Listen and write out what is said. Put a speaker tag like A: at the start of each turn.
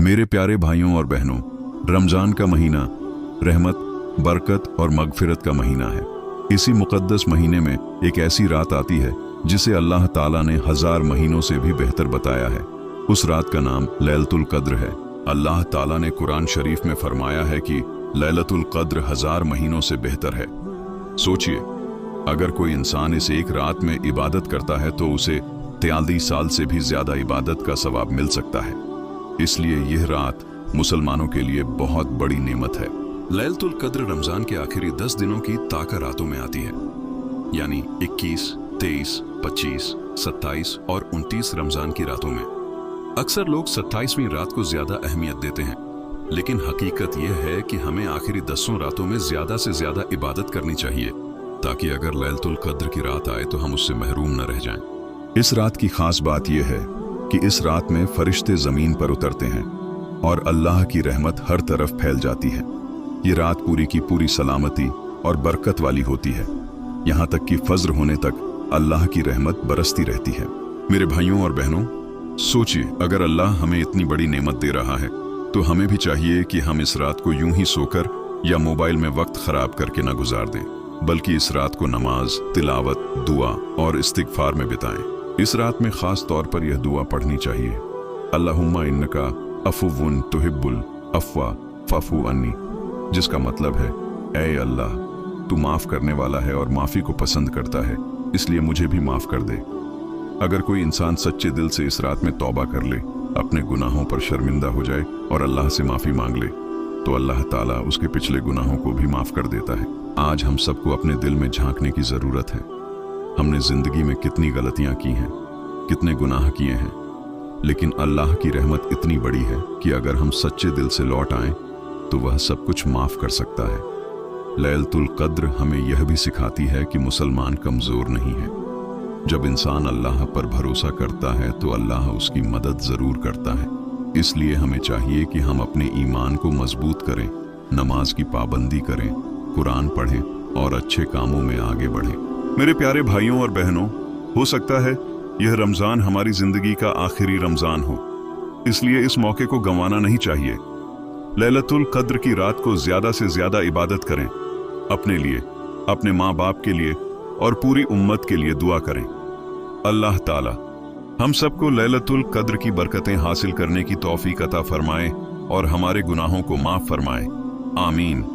A: मेरे प्यारे भाइयों और बहनों, रमजान का महीना रहमत, बरकत और मगफिरत का महीना है। इसी मुकद्दस महीने में एक ऐसी रात आती है जिसे अल्लाह ताला ने 1000 महीनों से भी बेहतर बताया है। उस रात का नाम लैलतुल कद्र है। अल्लाह ताला ने कुरान शरीफ में फरमाया है कि लैलतुल कद्र 1000 महीनों से बेहतर है। सोचिए, अगर कोई इंसान इस एक रात में इबादत करता है तो उसे 43 साल से भी ज्यादा इबादत का सवाब मिल सकता है। इसलिए यह रात मुसलमानों के लिए बहुत बड़ी नेमत है। लैलतुल कद्र रमजान के आखिरी 10 दिनों की ताका रातों में आती है, यानी 21, 23, 25, 27 और 29 रमजान की रातों में। अक्सर लोग 27वीं रात को ज्यादा अहमियत देते हैं, लेकिन हकीकत यह है कि हमें आखिरी 10 रातों में ज्यादा से ज्यादा इबादत करनी चाहिए, ताकि अगर लैलतुल कद्र की रात आए तो हम उससे महरूम न रह जाएं। इस रात की खास बात यह है कि इस रात में फरिश्ते जमीन पर उतरते हैं और अल्लाह की रहमत हर तरफ फैल जाती है। ये रात पूरी की पूरी सलामती और बरकत वाली होती है। यहाँ तक कि फज्र होने तक अल्लाह की रहमत बरसती रहती है। मेरे भाइयों और बहनों, सोचिए, अगर अल्लाह हमें इतनी बड़ी नेमत दे रहा है तो हमें भी चाहिए कि हम इस रात को यूं ही सोकर या मोबाइल में वक्त खराब करके ना गुजार दें, बल्कि इस रात को नमाज, तिलावत, दुआ और इस्तिगफार में बिताएं। इस रात में खास तौर पर यह दुआ पढ़नी चाहिए, अल्लाहुम्मा इन्नका अफुव्वुन तुहिब्बुल अफ़्वा फ़अफ़ू अन्नी, जिसका मतलब है, ऐ अल्लाह, तू माफ़ करने वाला है और माफ़ी को पसंद करता है, इसलिए मुझे भी माफ़ कर दे। अगर कोई इंसान सच्चे दिल से इस रात में तौबा कर ले, अपने गुनाहों पर शर्मिंदा हो जाए और अल्लाह से माफ़ी मांग ले, तो अल्लाह ताला उसके पिछले गुनाहों को भी माफ़ कर देता है। आज हम सबको अपने दिल में झांकने की ज़रूरत है। हमने ज़िंदगी में कितनी गलतियां की हैं, कितने गुनाह किए हैं, लेकिन अल्लाह की रहमत इतनी बड़ी है कि अगर हम सच्चे दिल से लौट आएं तो वह सब कुछ माफ़ कर सकता है। लैलतुल कद्र हमें यह भी सिखाती है कि मुसलमान कमज़ोर नहीं है। जब इंसान अल्लाह पर भरोसा करता है तो अल्लाह उसकी मदद ज़रूर करता है। इसलिए हमें चाहिए कि हम अपने ईमान को मजबूत करें, नमाज की पाबंदी करें, कुरान पढ़ें और अच्छे कामों में आगे बढ़ें। मेरे प्यारे भाइयों और बहनों, हो सकता है यह रमज़ान हमारी ज़िंदगी का आखिरी रमज़ान हो, इसलिए इस मौके को गंवाना नहीं चाहिए। लैलतुल कद्र की रात को ज़्यादा से ज़्यादा इबादत करें। अपने लिए, अपने माँ बाप के लिए और पूरी उम्मत के लिए दुआ करें। अल्लाह ताला हम सबको लैलतुल कद्र की बरकतें हासिल करने की तौफीक अता फरमाए और हमारे गुनाहों को माफ़ फरमाए। आमीन।